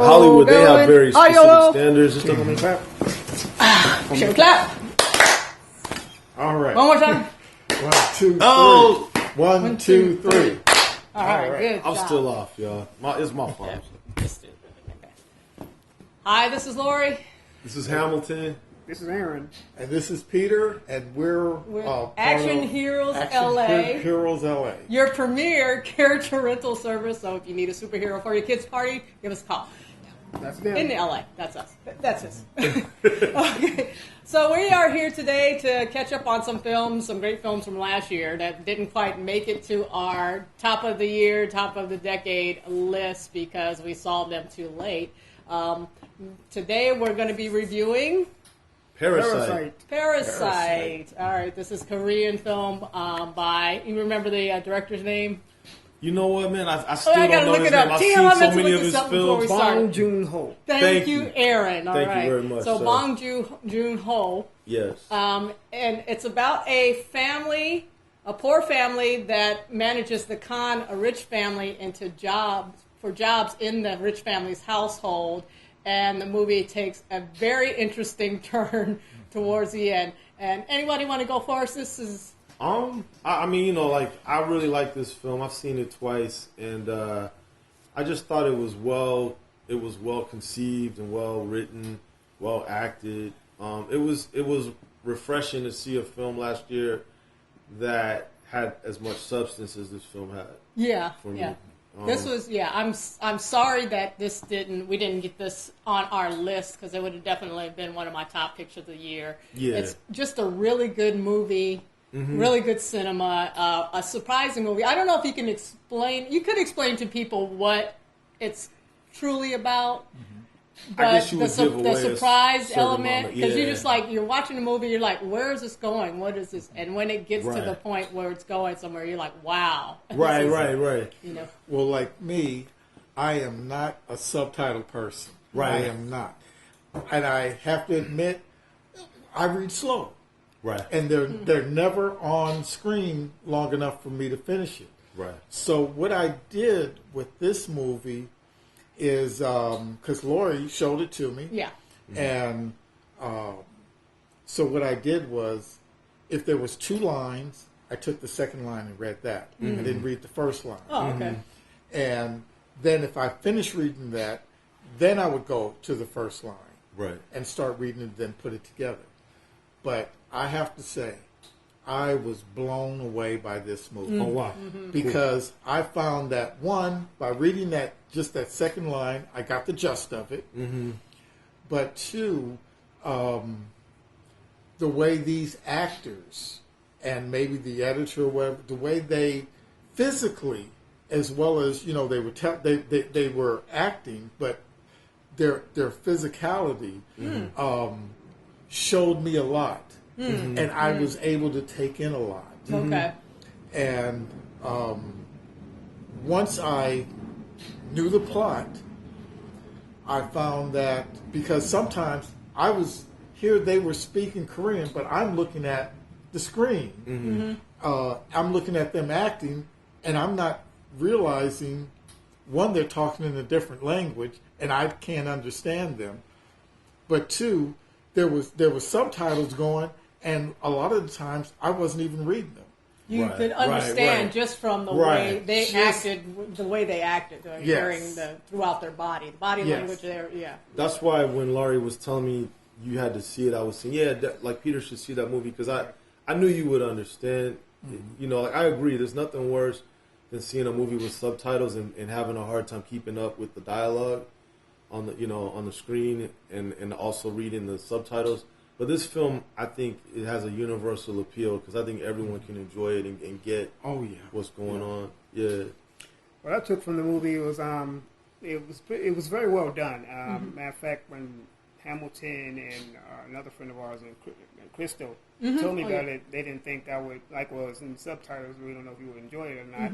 Hollywood, they have very specific Hi-yo. standards. Just Can we clap? Should we clap? All right. One more time. 1, 2, 3. Oh! 1, 2, 3. All right, good I'm job. still off, y'all. It's my fault. Hi, this is Lori. This is Hamilton. This is Aaron. And this is Peter, and we're Action Heroes Action LA. Heroes LA. Your premier character rental service. So if you need a superhero for your kids' party, give us a call. That's them. In LA. That's us. That's us. Okay. So we are here today to catch up on some films, some great films from last year that didn't quite make it to our top of the year, top of the decade list because we saw them too late. Today we're going to be reviewing Parasite. All right, this is Korean film by, you remember the director's name? You know what, man? I still I don't gotta know look his it up. name. I've Damn, seen I so meant to many look of this his up before we films. started. Bong Joon-Ho. Thank you, Aaron. All Thank you right. very much, So sir. Bong Joon-Ho. Yes. And it's about a family, a poor family that manages to con a rich family into jobs in the rich family's household. And the movie takes a very interesting turn towards the end. And anybody want to go first? This is... I mean, you know, like, I really like this film. I've seen it twice, and I just thought it was well conceived and well written, well acted. It was refreshing to see a film last year that had as much substance as this film had. Yeah, for me. yeah. This was, I'm sorry that we didn't get this on our list because it would have definitely been one of my top picks of the year. Yeah. It's just a really good movie, really good cinema, a surprising movie. I don't know if you could explain to people what it's truly about. But I guess you would give away the surprise a certain element, amount, because yeah. you're just like, you're watching a movie, you're like, where is this going? What is this? And when it gets to Right. the point where it's going somewhere, you're like, wow. Right, This is- right. You know. Well, like me, I am not a subtitle person. Right. I am not. And I have to admit, I read slow. Right. And they're never on screen long enough for me to finish it. Right. So what I did with this movie is, because Lori showed it to me. Yeah. And so what I did was, if there was 2 lines, I took the second line and read that. I didn't read the first line. Oh, okay. And then if I finished reading that, then I would go to the first line. Right. And start reading it, then put it together. But I have to say, I was blown away by this movie. Oh, wow. Because I found that, one, by reading that second line, I got the gist of it. But 2, the way these actors and maybe the editor or whatever, the way they physically, as well as, you know, they were acting, but their physicality showed me a lot. And I was able to take in a lot. Okay. And once I knew the plot, I found that, because sometimes they were speaking Korean, but I'm looking at the screen. I'm looking at them acting, and I'm not realizing, one, they're talking in a different language, and I can't understand them. But 2, there was subtitles going, and a lot of the times I wasn't even reading them. You Right, could right, understand right. just from the way Right. they Just- acted, the way they acted Yes. throughout their body, the body Yes. language there. Yeah. That's why when Laurie was telling me you had to see it, I was saying, like Peter should see that movie, because I knew you would understand. You know, like, I agree. There's nothing worse than seeing a movie with subtitles and having a hard time keeping up with the dialogue on the screen and also reading the subtitles. But this film, I think it has a universal appeal, because I think everyone can enjoy it and get what's going on. Yeah. What I took from the movie was it was very well done. Matter of fact, when Hamilton and another friend of ours, Crystal, told me about it, they didn't think I would like what was in the subtitles. We don't know if you would enjoy it or not.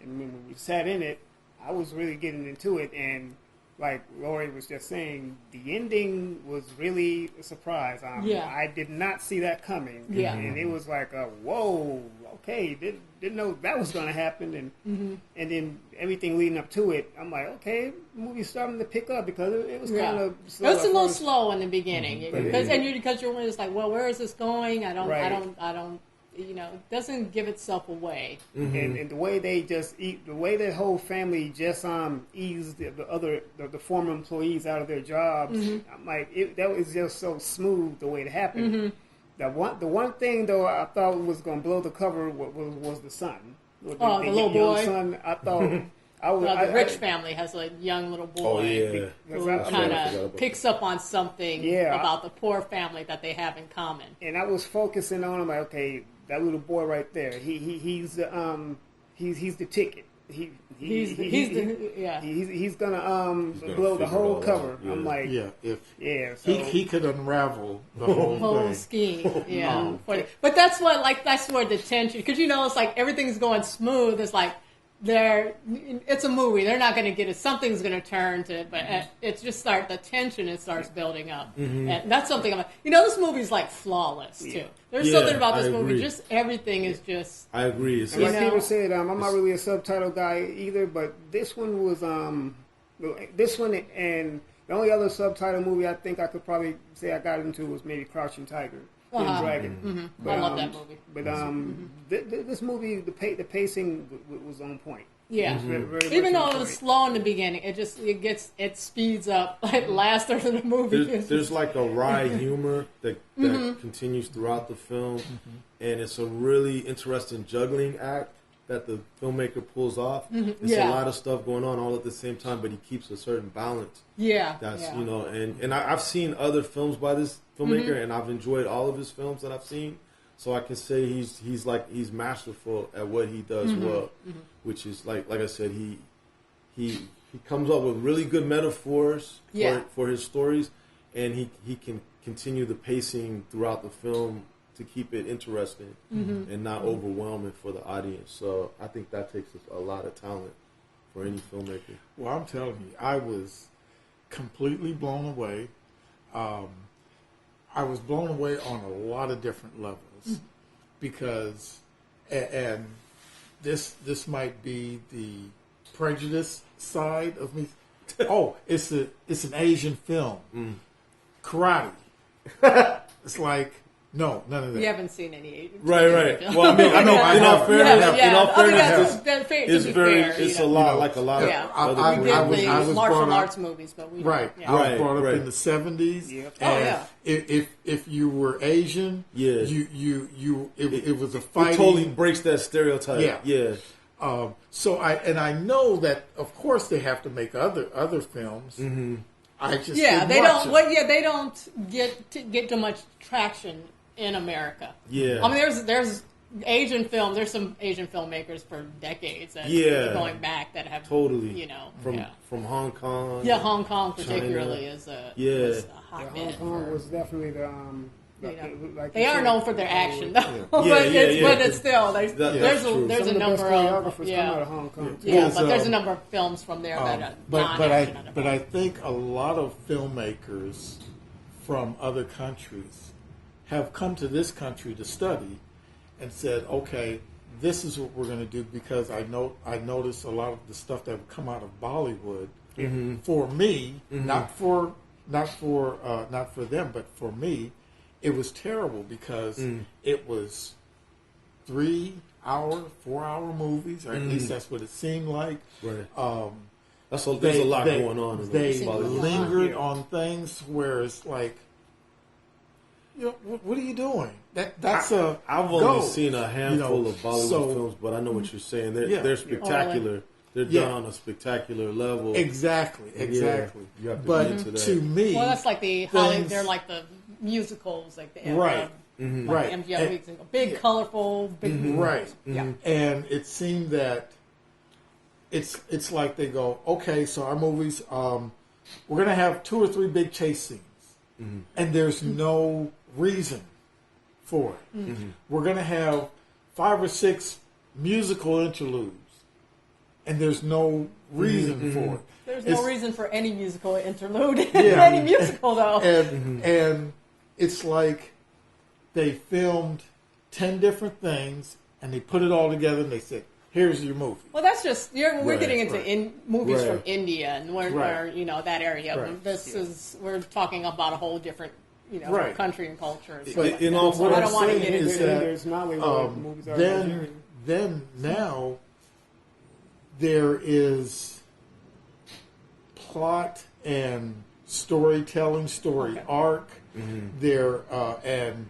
And when we sat in it, I was really getting into it, and like Lori was just saying, the ending was really a surprise. Yeah. I did not see that coming. Yeah. And it was like, whoa, okay, didn't know that was going to happen. And then everything leading up to it, I'm like, okay, the movie's starting to pick up because it was kind of slow. It was a little slow in the beginning because you're just like, well, where is this going? I don't, it doesn't give itself away. And the way they just the way that whole family just eased the former employees out of their jobs. I'm like, that was just so smooth the way it happened. The one thing though I thought was going to blow the cover was the son. The little boy. Son, I thought. The rich family has a young little boy who kind of picks up on something about the poor family that they have in common. And I was focusing on him like, okay, that little boy right there. He's the ticket. He's gonna blow the whole cover. I'm like, So he could unravel the whole scheme. Yeah, but that's where the tension, because it's like everything's going smooth. It's like it's a movie. They're not going to get it. Something's going to turn to it, but it's just the tension. It starts building up, and that's something. This movie's like flawless too. There's something about this movie. Just everything is just. I agree. It's like Peter said, I'm not really a subtitle guy either, but this one was this one and the only other subtitle movie I think I could probably say I got into was maybe Crouching Tiger. Dragon. But, I love that movie. But this movie, the pacing was on point. Yeah, very, very even though it was slow in the beginning, it speeds up like last third of the movie. There's like a wry humor that continues throughout the film, and it's a really interesting juggling act that the filmmaker pulls off. It's a lot of stuff going on all at the same time, but he keeps a certain balance. That's and I've seen other films by this filmmaker, and I've enjoyed all of his films that I've seen. So I can say he's masterful at what he does well, which is like I said, he comes up with really good metaphors for his stories, and he can continue the pacing throughout the film to keep it interesting and not overwhelming for the audience. So I think that takes a lot of talent for any filmmaker. Well, I'm telling you, I was completely blown away. I was blown away on a lot of different levels because, and this might be the prejudice side of me. Oh, it's an Asian film, karate. It's like. No, none of that. We haven't seen any Asian. Right. Well, I mean, in all fairness, it's a lot of the martial arts movies, but we I was brought up in the 70s. And if you were Asian, it was a fighting. It totally breaks that stereotype. So I know that of course they have to make other films. I just they don't get too much traction in America. I mean, there's Asian film. There's some Asian filmmakers for decades that going back that have from Hong Kong. Yeah, Hong Kong particularly is a hotbed. Hong Kong was definitely the. They are known for their action, though. But it's still there's a number of come out of Hong Kong. But there's a number of films from there that are but I think a lot of filmmakers from other countries have come to this country to study and said, okay, this is what we're going to do because I noticed a lot of the stuff that would come out of Bollywood for me, not for them, but for me. It was terrible because it was 3-hour, 4-hour movies, or at least that's what it seemed like. Right. There's a lot going on. They lingered on things where it's like, what are you doing? I've only seen a handful of Bollywood films, but I know what you're saying. They're spectacular. They're done on a spectacular level. Exactly. You have to but get into that. To me, that's like the Hollywood. They're like the musicals, like the right. MGM Weeks, big, colorful, big right. Yeah. And it seemed that it's like they go, okay, so our movies, we're going to have 2 or 3 big chase scenes, and there's no reason for it. We're going to have 5 or 6 musical interludes, and there's no reason for it. There's no reason for any musical interlude in Yeah. any musical, though. And it's like they filmed 10 different things, and they put it all together, and they said, here's your movie. Well, that's just we're Right, getting into right. movies Right. from India and where you know that area. Right. This is we're talking about a whole different Right. country and culture. And stuff But like in that. all So what I I'm don't want to saying get into is it. that There's Nollywood movies are Nigerian. then now there is plot and storytelling, story arc. There and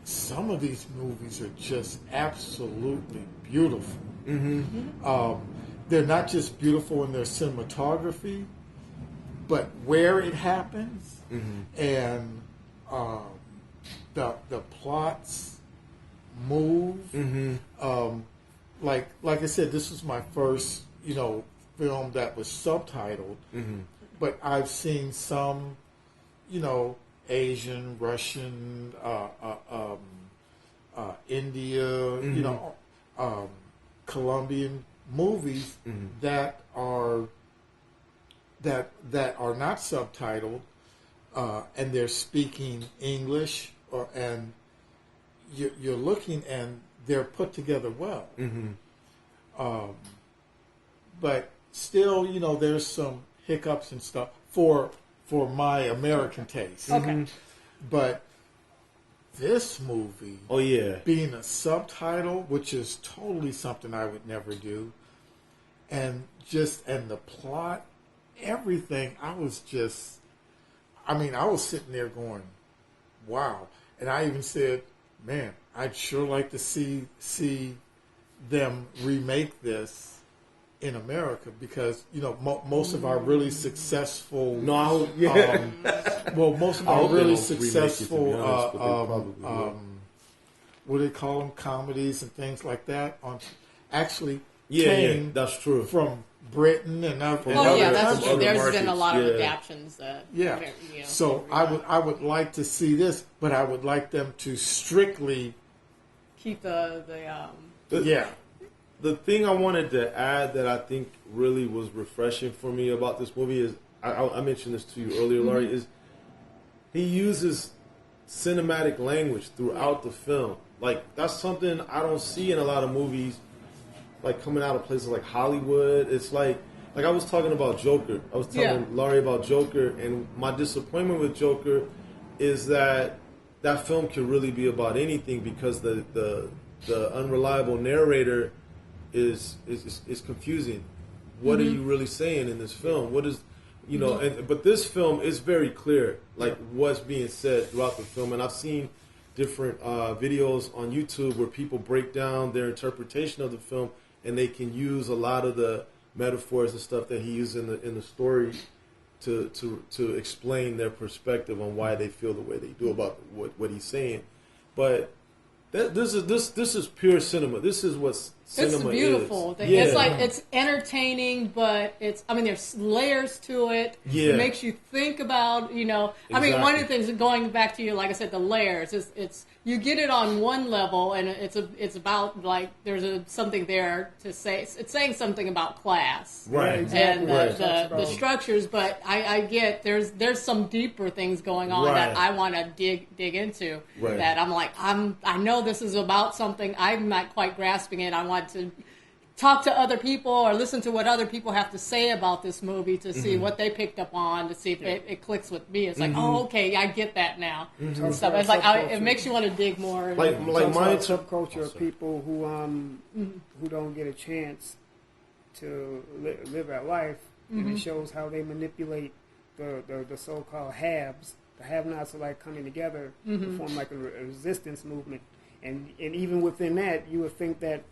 some of these movies are just absolutely beautiful. They're not just beautiful in their cinematography, but where it happens and the plots move. Like I said, this was my first film that was subtitled, but I've seen some Asian, Russian, India, Colombian movies that are not subtitled, and they're speaking English, and you're looking and they're put together well. But still, there's some hiccups and stuff for my American taste. Okay. But this movie, Oh yeah. being a subtitle, which is totally something I would never do, and the plot, everything, I was sitting there going, wow. And I even said, man, I'd sure like to see them remake this in America, because most of our really successful most of our really successful what do they call them, comedies and things like that actually came that's true. from Britain and other That's true. other There's been a markets, lot of yeah. adaptions. So I would like to see this, but I would like them to strictly keep The thing I wanted to add that I think really was refreshing for me about this movie is, I mentioned this to you earlier, Laurie, is he uses cinematic language throughout the film. Like, that's something I don't see in a lot of movies, like coming out of places like Hollywood. It's like I was talking about Joker. I was telling Laurie about Joker, and my disappointment with Joker is that film could really be about anything, because the unreliable narrator is confusing. What are you really saying in this film? What is, but this film is very clear, like what's being said throughout the film. And I've seen different videos on YouTube where people break down their interpretation of the film, and they can use a lot of the metaphors and stuff that he used in the story to explain their perspective on why they feel the way they do about what he's saying. But this is pure cinema. This is what cinema is. It's beautiful. Yeah. It's like, it's entertaining, but there's layers to it. Yeah. It makes you think about, Exactly. one of the things, going back to like I said, the layers, it's you get it on one level, and it's about, like, there's something there to say. It's saying something about class. Right. And Right. the structures, but I get there's some deeper things going on that I want to dig into. Right. That I'm like, I know this is about something. I'm not quite grasping it. I want to talk to other people or listen to what other people have to say about this movie to see what they picked up on, to see if it clicks with me. It's like, oh, okay, I get that now. And stuff. It's like it makes you want to dig more. Like my subculture of people who don't get a chance to live that life, and it shows how they manipulate the so-called haves. The have-nots are like coming together to form like a resistance movement, and even within that, you would think that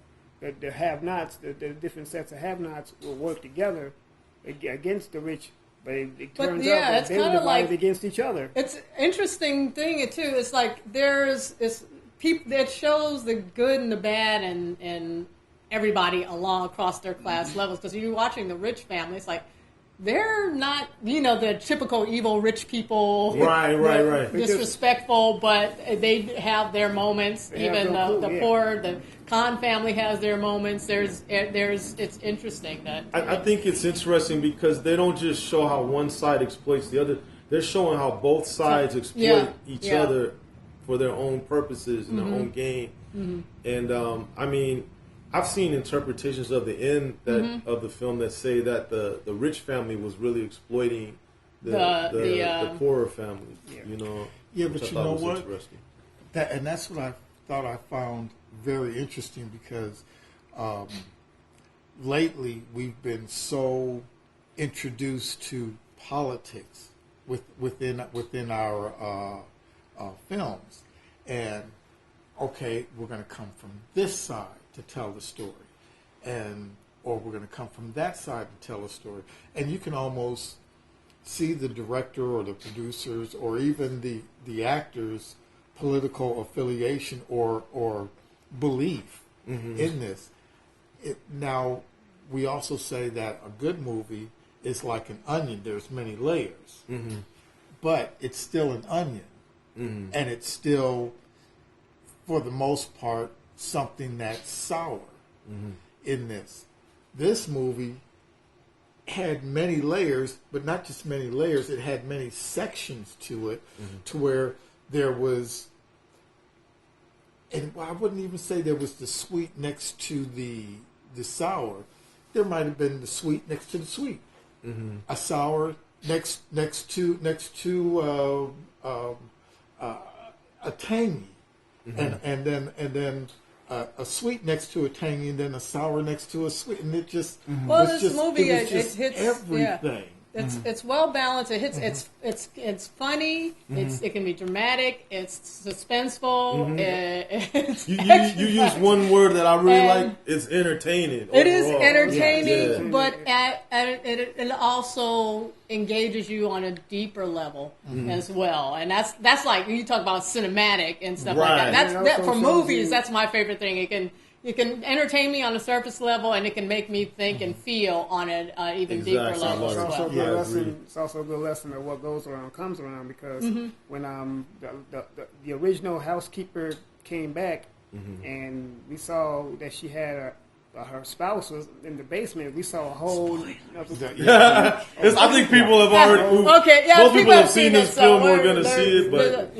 the have-nots, the different sets of have-nots, will work together against the rich, but it turns out that they're divided against each other. It's interesting thing too. It's like people that shows the good and the bad and everybody along across their class levels. Because you're watching the rich family, it's like, they're not, the typical evil rich people. Right. Disrespectful, but they have their moments. Even the poor, Khan family has their moments. There's it's interesting that I think it's interesting because they don't just show how one side exploits the other. They're showing how both sides exploit each other for their own purposes and their own gain. And I mean, I've seen interpretations of the end of the film that say that the rich family was really exploiting the poorer family. You know, but you know what? That's what I thought I found very interesting because lately we've been so introduced to politics within our films, and okay, we're going to come from this side to tell the story, or we're going to come from that side to tell a story, and you can almost see the director or the producers or even the actors' political affiliation or belief in this. Now, we also say that a good movie is like an onion. There's many layers, but it's still an onion, and it's still, for the most part, something that's sour in this. This movie had many layers, but not just many layers. It had many sections to it, to where there was, and I wouldn't even say there was the sweet next to the sour. There might have been the sweet next to the sweet, a sour next to a tangy, and then a sweet next to a tangy, and then a sour next to a sweet, and it just this movie it hits everything. It's well balanced. It hits. It's funny. It can be dramatic. It's suspenseful. You use one word that I really like. It's entertaining. It is entertaining, but it also engages you on a deeper level as well. And that's like when you talk about cinematic and stuff like that. That for movies. That's my favorite thing. It can entertain me on a surface level, and it can make me think and feel on an even deeper level as well. It's also a good lesson of what goes around comes around, because when the original housekeeper came back and we saw that she had her spouse was in the basement, we saw a whole. I think people have already. Most people have seen this film. We're going to see it, but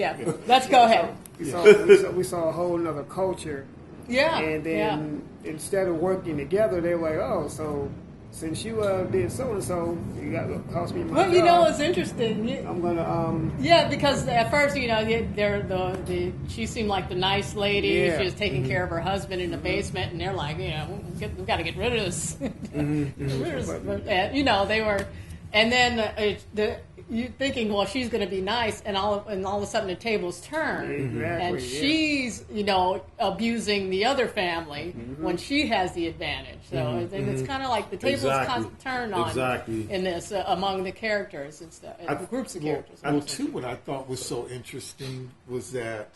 let's go ahead. We saw a whole nother culture. Yeah. And then instead of working together, they were like, oh, so since you did so and so, you got to cost me my job. Well, it's interesting. I'm gonna because at first, she seemed like the nice lady. Yeah. She was taking care of her husband in the basement, and they're like, we've got to get rid of this. They were, and then you thinking, well, she's going to be nice, and all of a sudden the tables turn, and she's abusing the other family when she has the advantage. So it's kind of like the tables turn on in this among the characters and stuff, the groups of characters. Well, too, what I thought was so interesting was that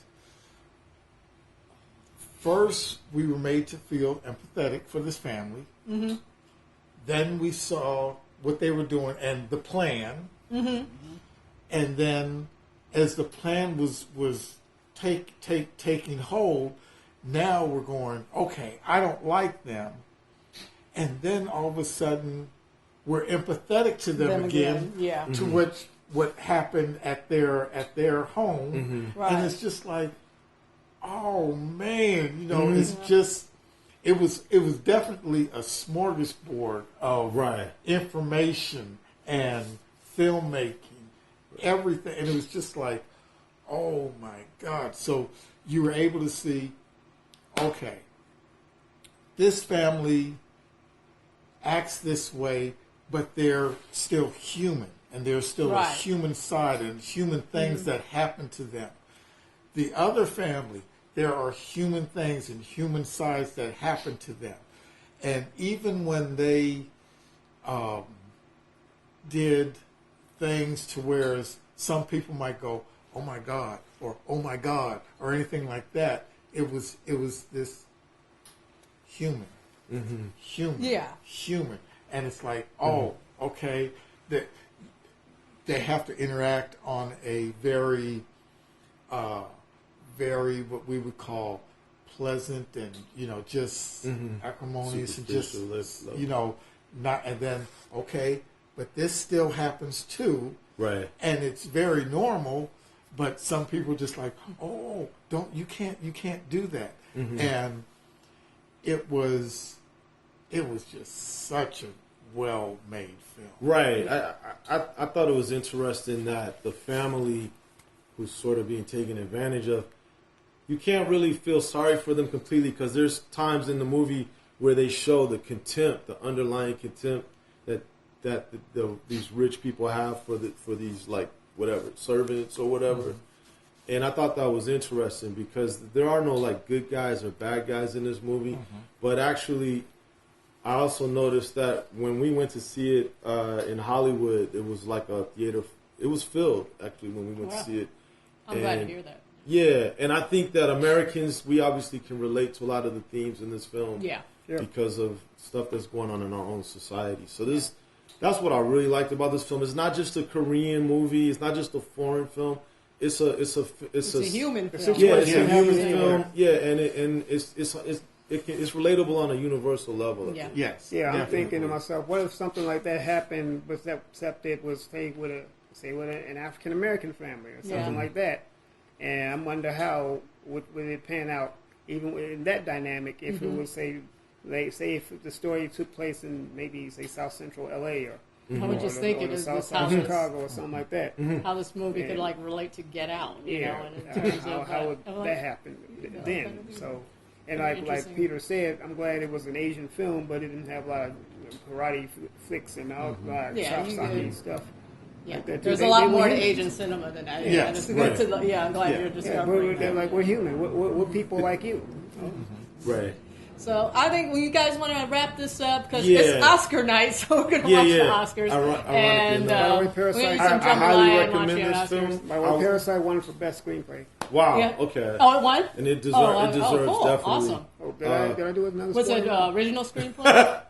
first we were made to feel empathetic for this family. Then we saw what they were doing and the plan. And then, as the plan was taking hold, now we're going, okay, I don't like them, and then all of a sudden we're empathetic to them again. To what happened at their home, and it's just like, oh man, it's just. It was definitely a smorgasbord of information and filmmaking, everything, and it was just like, oh my God. So you were able to see, okay, this family acts this way, but they're still human, and there's still a human side and human things that happen to them. The other family, there are human things and human sides that happen to them. And even when they did things to where some people might go, oh my God, or oh my God, or anything like that, it was this human. Human. And it's like, oh, okay, they have to interact on a very what we would call pleasant and just acrimonious and just Superficial, not. And then but this still happens too, right? And it's very normal. But some people just like, oh, you can't do that. And it was just such a well-made film. Right. I thought it was interesting that the family who's sort of being taken advantage of, you can't really feel sorry for them completely, because there's times in the movie where they show the contempt, the underlying contempt that these rich people have for these, like, whatever, servants or whatever. And I thought that was interesting, because there are no, like, good guys or bad guys in this movie. But actually, I also noticed that when we went to see it in Hollywood, it was like a theater. It was filled, actually, when we went to see it. I'm glad to hear that. Yeah, and I think that Americans, we obviously can relate to a lot of the themes in this film. Yeah. Because of stuff that's going on in our own society. So that's what I really liked about this film. It's not just a Korean movie. It's not just a foreign film. It's a human film. Yeah, it's a human film. Yeah, and it's relatable on a universal level. Yeah. Yes. Yeah, I'm definitely. thinking to myself, what if something like that happened, except it was with an African American family or something like that, and I wonder how would it pan out, even in that dynamic, if it was say if the story took place in maybe say South Central LA or. I would just think it is South this Side Chicago or something like that. How this movie could like relate to Get Out, you know, and in terms of how would that happen then? So, and like Peter said, I'm glad it was an Asian film, but it didn't have a lot of karate flicks and all chop stuff. Yeah, like that. there's a lot more to Asian cinema than that. Yes, and it's good to I'm glad you're discovering that. Like we're human. We're people like you. Right. So I think you guys want to wrap this up, because it's Oscar night, so we're going to watch the Oscars. And by the way, Parasite, I highly recommend this film. By the way, Parasite won for best screenplay. Wow. Yeah. Okay. Oh, it won? And it deserves cool. definitely. Awesome. Oh, did I do another? Was it original screenplay?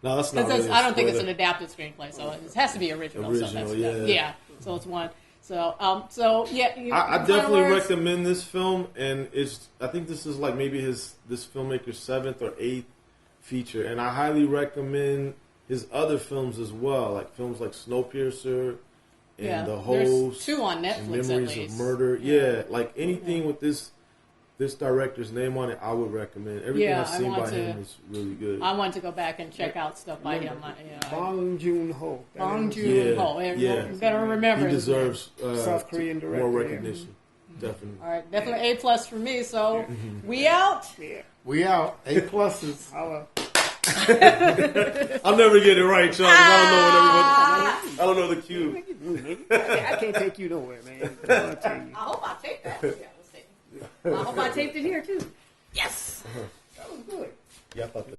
No, that's not. Really I don't think it's an adapted screenplay, so it has to be original. Original, so yeah. So it's one. So I definitely recommend this film, and I think this is like maybe this filmmaker's 7th or 8th feature, and I highly recommend his other films as well, like films like Snowpiercer and The Host. There's 2 on Netflix, and Memories at least. of Murder. Yeah, like anything with this director's name on it, I would recommend. Everything I've seen by him is really good. I want to go back and check out stuff by him. Bong Joon-Ho. Bong Joon-Ho. You better remember. He deserves South Korean director, more recognition. Definitely. All right, definitely A+ for me. So we out. Yeah. We out. A pluses. I'll never get it right, Sean. I don't know the cue. I can't take you nowhere, man. I hope I take that. Yeah, we'll see. I hope I taped it here too. Yes. That was good. Yeah, I thought that.